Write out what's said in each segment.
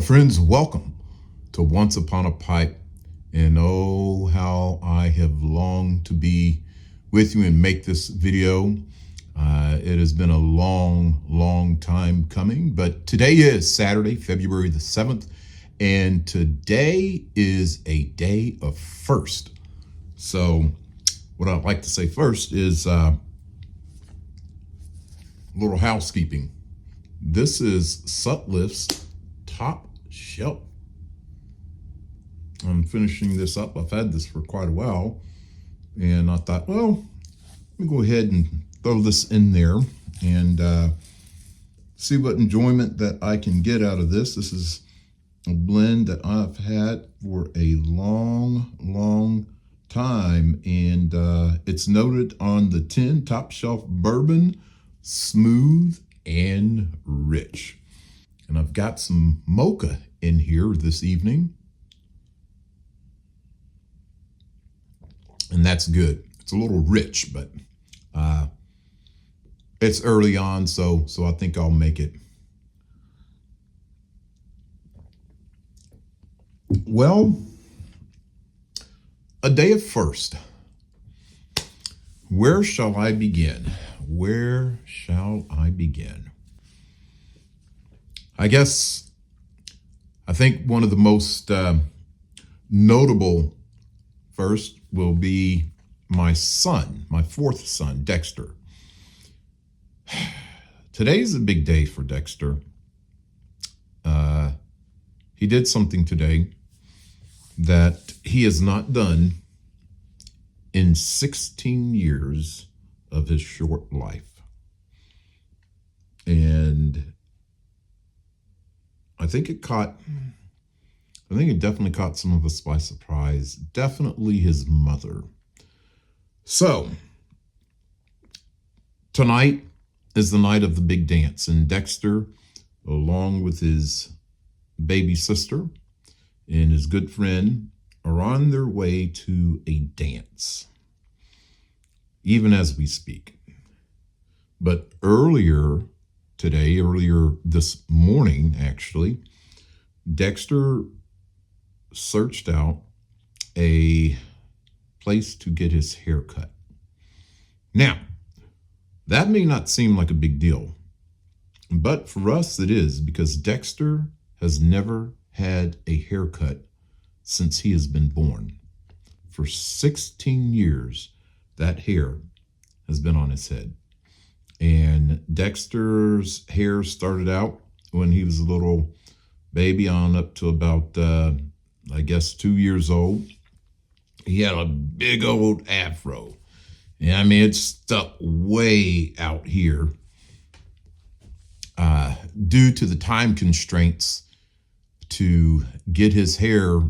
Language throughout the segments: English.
Friends, welcome to Once Upon a Pipe. And oh, how I have longed to be with you and make this video. It has been a long time coming, but today is Saturday, February the 7th, and today is a day of first. So what I'd like to say first is a little housekeeping. This is Sutliff's Top Shelf. I'm finishing this up. I've had this for quite a while, and I thought, well, let me go ahead and throw this in there and see what enjoyment that I can get out of this. This is a blend that I've had for a long time, and it's noted on the tin, Top Shelf Bourbon, smooth and rich. And I've got some mocha in here this evening, and that's good. It's a little rich, but it's early on, so I think I'll make it. Well, a day of first. Where shall I begin? Where shall I begin? I think one of the most notable first will be my son, my fourth son, Dexter. Today's a big day for Dexter. He did something today that he has not done in 16 years of his short life. And I think it definitely caught some of us by surprise. Definitely his mother. So, tonight is the night of the big dance, and Dexter, along with his baby sister and his good friend, are on their way to a dance, even as we speak. But earlier this morning, actually, Dexter searched out a place to get his hair cut. Now, that may not seem like a big deal, but for us it is, because Dexter has never had a haircut since he has been born. For 16 years, that hair has been on his head. And Dexter's hair started out when he was a little baby on up to about, 2 years old. He had a big old afro. Yeah, I mean, it's stuck way out here due to the time constraints to get his hair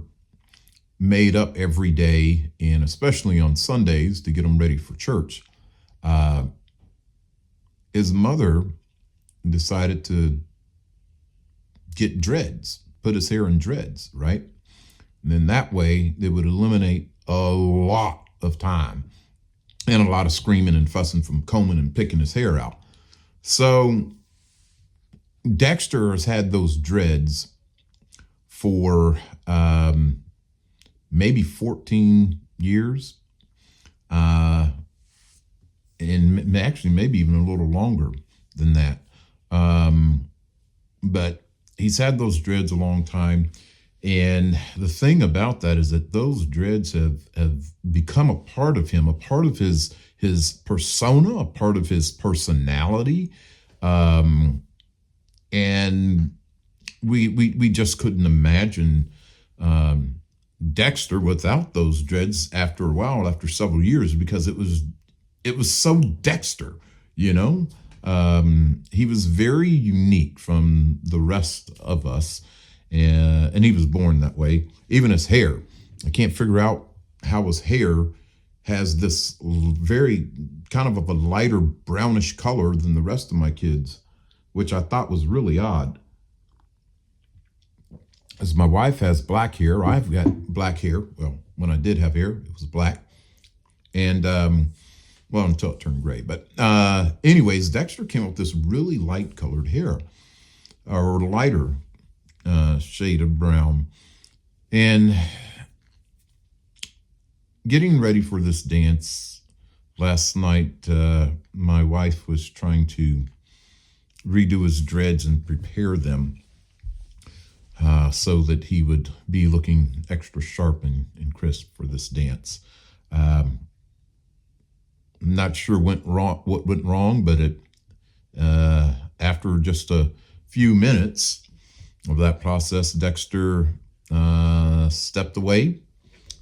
made up every day, and especially on Sundays to get him ready for church. His mother decided to get dreads, put his hair in dreads, right? And then that way they would eliminate a lot of time and a lot of screaming and fussing from combing and picking his hair out. So Dexter has had those dreads for maybe 14 years, and actually maybe even a little longer than that. But he's had those dreads a long time. And the thing about that is that those dreads have become a part of him, a part of his persona, a part of his personality. And we just couldn't imagine Dexter without those dreads after a while, after several years, because it was so Dexter, you know. He was very unique from the rest of us, and he was born that way. Even his hair, I can't figure out how his hair has this very kind of a lighter brownish color than the rest of my kids, which I thought was really odd. As my wife has black hair, I've got black hair. Well, when I did have hair, it was black. And, well, until it turned gray. But anyways, Dexter came up with this really light colored hair, or lighter shade of brown. And getting ready for this dance last night, my wife was trying to redo his dreads and prepare them so that he would be looking extra sharp and crisp for this dance. I'm not sure what went wrong, but after just a few minutes of that process, Dexter stepped away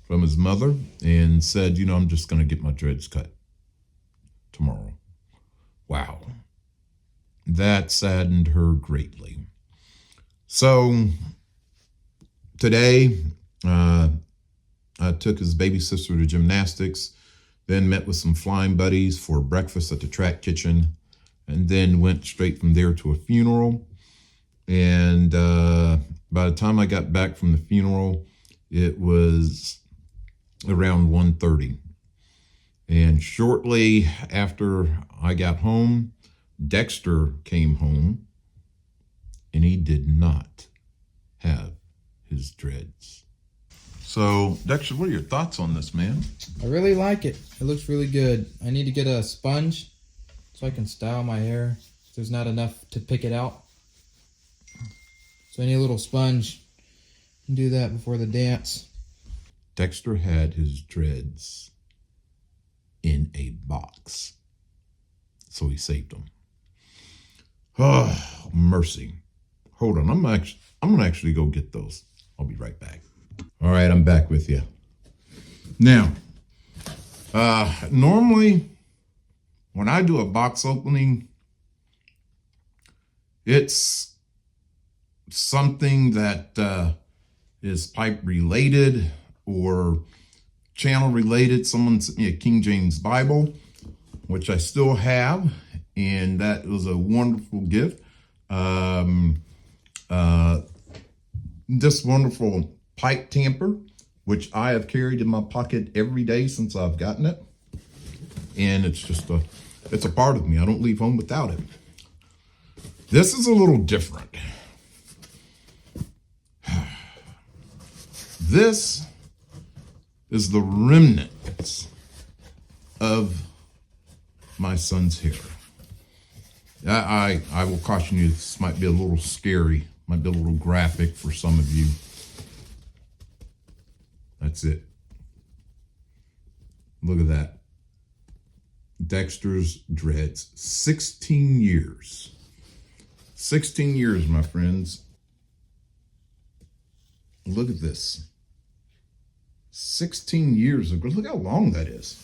from his mother and said, I'm just going to get my dreads cut tomorrow. Wow. That saddened her greatly. So today, I took his baby sister to gymnastics, then met with some flying buddies for breakfast at the track kitchen, and then went straight from there to a funeral. And by the time I got back from the funeral, it was around 1:30. And shortly after I got home, Dexter came home, and he did not have his dreads. So, Dexter, what are your thoughts on this, man? I really like it. It looks really good. I need to get a sponge so I can style my hair. There's not enough to pick it out. So I need a little sponge and do that before the dance. Dexter had his dreads in a box, so he saved them. Oh, mercy. Hold on, I'm gonna actually go get those. I'll be right back. All right, I'm back with you. Now, normally when I do a box opening, it's something that is pipe related or channel related. Someone sent me a King James Bible, which I still have, and that was a wonderful gift. This wonderful pipe tamper, which I have carried in my pocket every day since I've gotten it, and it's a part of me. I don't leave home without it. This is a little different. This is the remnants of my son's hair. I will caution you, this might be a little scary, might be a little graphic for some of you. That's it. Look at that. Dexter's dreads. 16 years. 16 years, my friends. Look at this. 16 years ago. Look how long that is.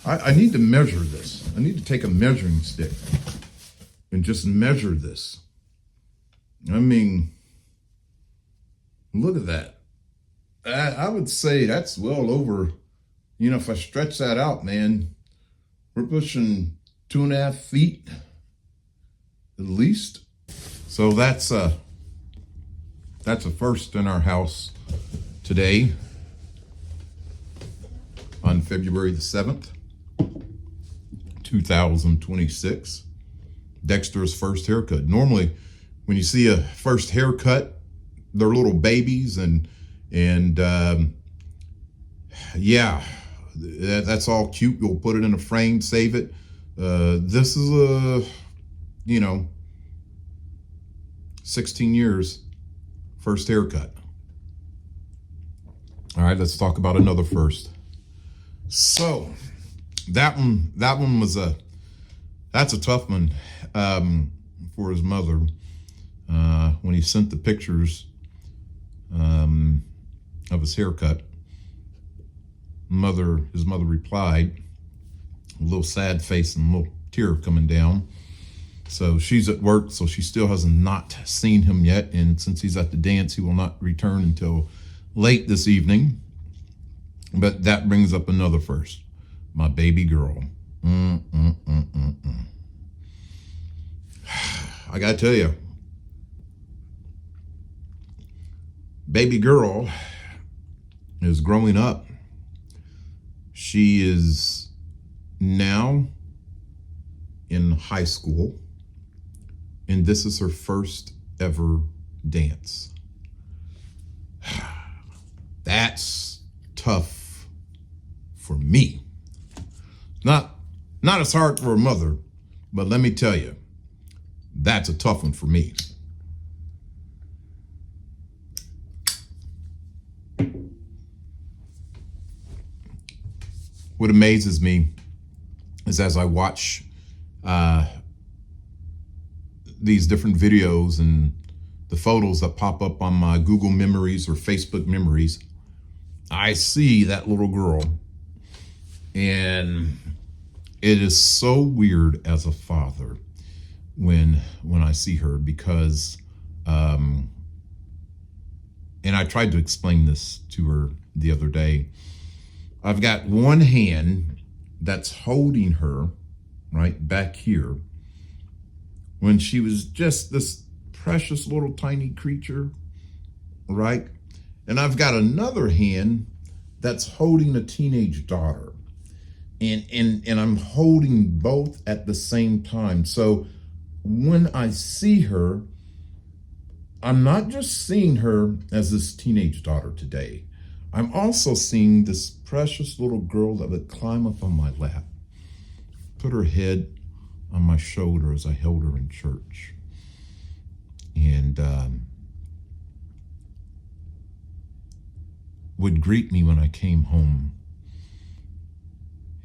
I need to measure this. I need to take a measuring stick and just measure this. I mean, look at that. I would say that's well over, if I stretch that out, man, we're pushing 2.5 feet at least. So that's a first in our house today on February the 7th, 2026. Dexter's first haircut. Normally, when you see a first haircut, they're little babies, and yeah, that's all cute. You'll put it in a frame, save it. This is 16 years, first haircut. All right, let's talk about another first. So that one was that's a tough one for his mother. When he sent the pictures of his haircut, his mother replied, a little sad face and a little tear coming down. So she's at work, so she still has not seen him yet. And since he's at the dance, he will not return until late this evening. But that brings up another first. My baby girl. I gotta tell you, baby girl is growing up. She is now in high school, and this is her first ever dance. That's tough for me. Not as hard for a mother, but let me tell you, that's a tough one for me. What amazes me is as I watch these different videos and the photos that pop up on my Google memories or Facebook memories, I see that little girl, and it is so weird as a father when I see her, because and I tried to explain this to her the other day. I've got one hand that's holding her right back here when she was just this precious little tiny creature, right? And I've got another hand that's holding a teenage daughter. And I'm holding both at the same time. So when I see her, I'm not just seeing her as this teenage daughter today. I'm also seeing this precious little girl that would climb up on my lap, put her head on my shoulder as I held her in church, and would greet me when I came home,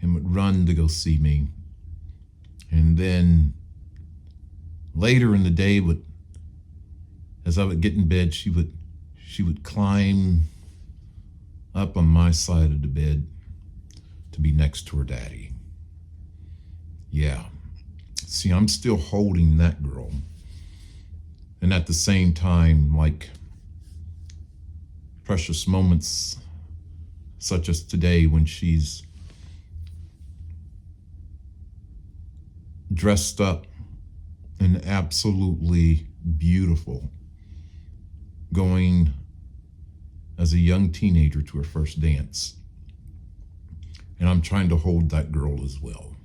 and would run to go see me. And then later in the day, as I would get in bed, she would climb up on my side of the bed to be next to her daddy. Yeah. See, I'm still holding that girl. And at the same time, like precious moments such as today when she's dressed up and absolutely beautiful, going as a young teenager to her first dance. And I'm trying to hold that girl as well.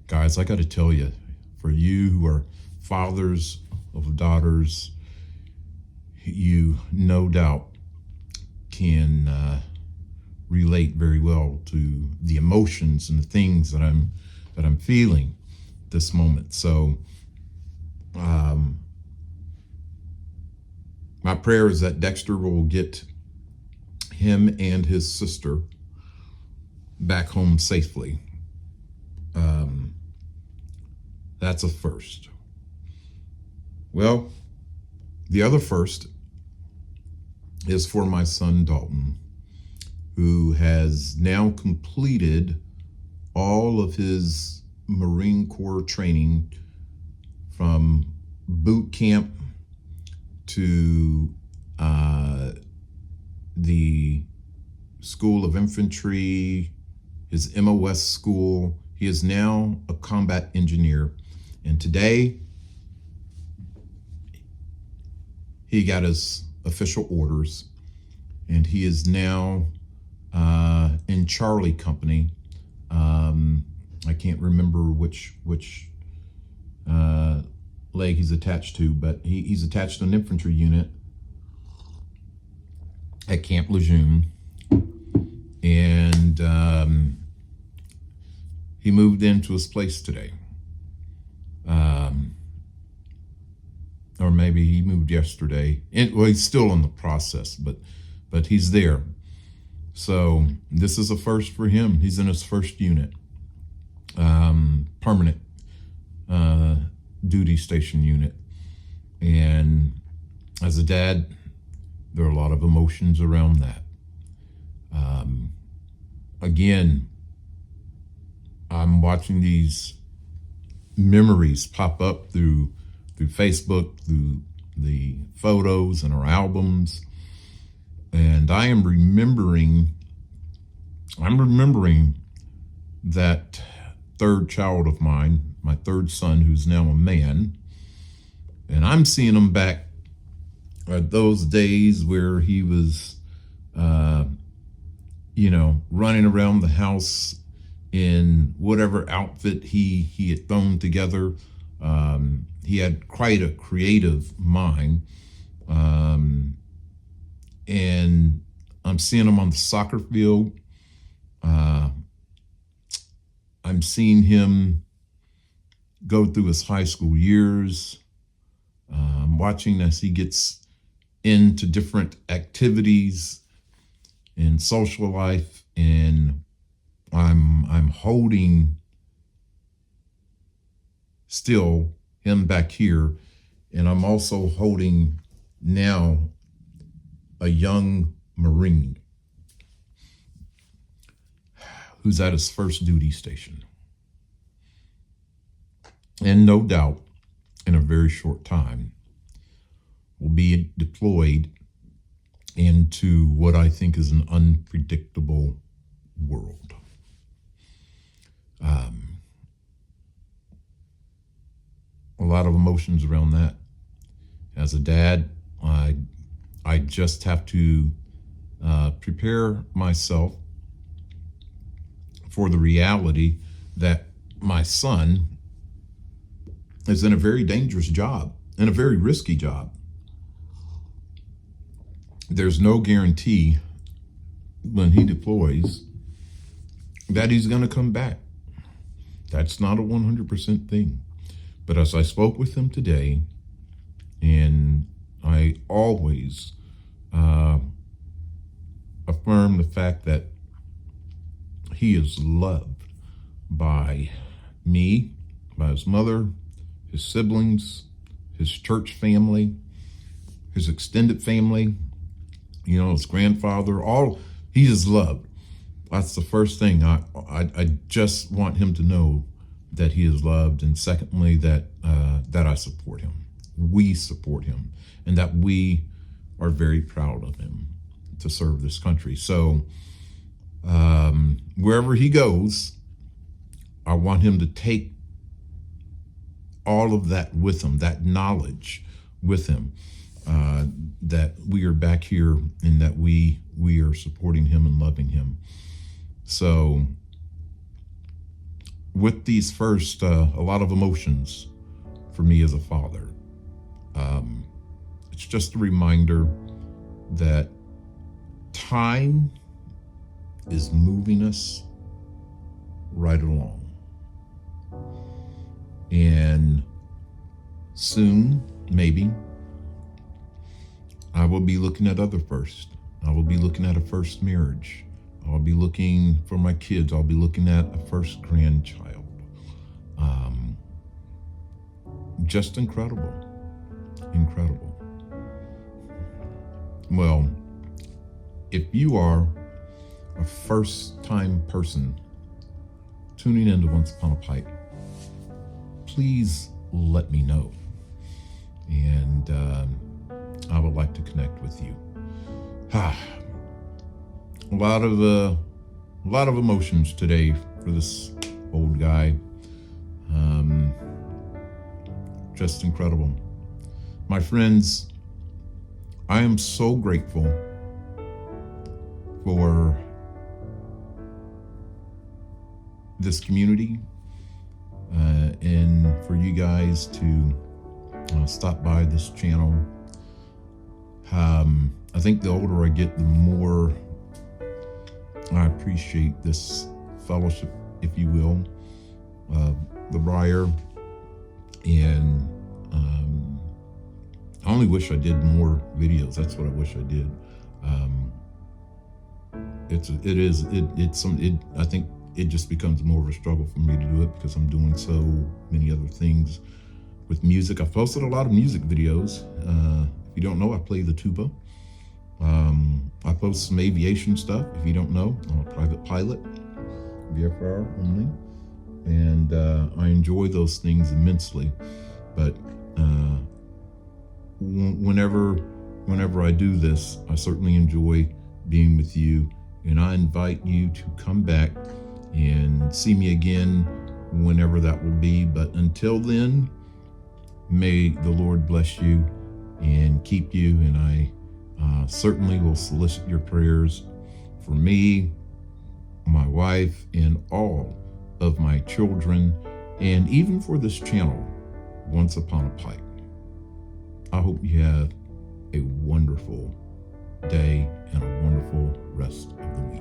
Guys, I got to tell you, for you who are fathers of daughters, you no doubt can relate very well to the emotions and the things that I'm feeling this moment. So my prayer is that Dexter will get him and his sister back home safely. That's a first. Well, the other first is for my son Dalton, who has now completed all of his Marine Corps training, from boot camp to the School of Infantry, his MOS school. He is now a combat engineer. And today, he got his official orders, and he is now in Charlie Company. I can't remember which leg he's attached to, but he's attached to an infantry unit at Camp Lejeune. And he moved into his place today. Or maybe he moved yesterday. Well, he's still in the process, but he's there. So this is a first for him. He's in his first unit, permanent duty station unit. And as a dad, there are a lot of emotions around that. Again, I'm watching these memories pop up through Facebook, through the photos and our albums. And I'm remembering that third child of mine, my third son, who's now a man. And I'm seeing him back at those days where he was, running around the house in whatever outfit he had thrown together. He had quite a creative mind. and I'm seeing him on the soccer field. I'm seeing him go through his high school years. I'm watching as he gets into different activities in social life, and I'm holding still him back here, and I'm also holding now a young Marine who's at his first duty station. And no doubt, in a very short time, will be deployed into what I think is an unpredictable world. A lot of emotions around that. As a dad, I just have to prepare myself for the reality that my son is in a very dangerous job and a very risky job. There's no guarantee when he deploys that he's going to come back. That's not a 100% thing. But as I spoke with him today, and I always affirm the fact that he is loved by me, by his mother, his siblings, his church family, his extended family, his grandfather, he is loved. That's the first thing. I just want him to know that he is loved, and secondly, that I support him. We support him, and that we are very proud of him to serve this country. So wherever he goes, I want him to take all of that with him, that knowledge with him, that we are back here and that we are supporting him and loving him. So with these first, a lot of emotions for me as a father. It's just a reminder that time is moving us right along. And soon, maybe, I will be looking at other first. I will be looking at a first marriage. I'll be looking for my kids. I'll be looking at a first grandchild. Just incredible. Incredible. Well, if you are a first-time person tuning into Once Upon a Pipe, please let me know. And I would like to connect with you. A lot of emotions today for this old guy. Just incredible. My friends, I am so grateful for this community and for you guys to stop by this channel. I think the older I get, the more I appreciate this fellowship, if you will, the briar. And I only wish I did more videos. That's what I wish I did. I think it just becomes more of a struggle for me to do it because I'm doing so many other things with music. I've posted a lot of music videos. If you don't know, I play the tuba. I post some aviation stuff. If you don't know, I'm a private pilot, VFR only. And I enjoy those things immensely. But whenever I do this, I certainly enjoy being with you. And I invite you to come back and see me again whenever that will be. But until then, may the Lord bless you and keep you. And I certainly will solicit your prayers for me, my wife, and all of my children, and even for this channel, Once Upon a Pipe. I hope you have a wonderful, day and a wonderful rest of the week.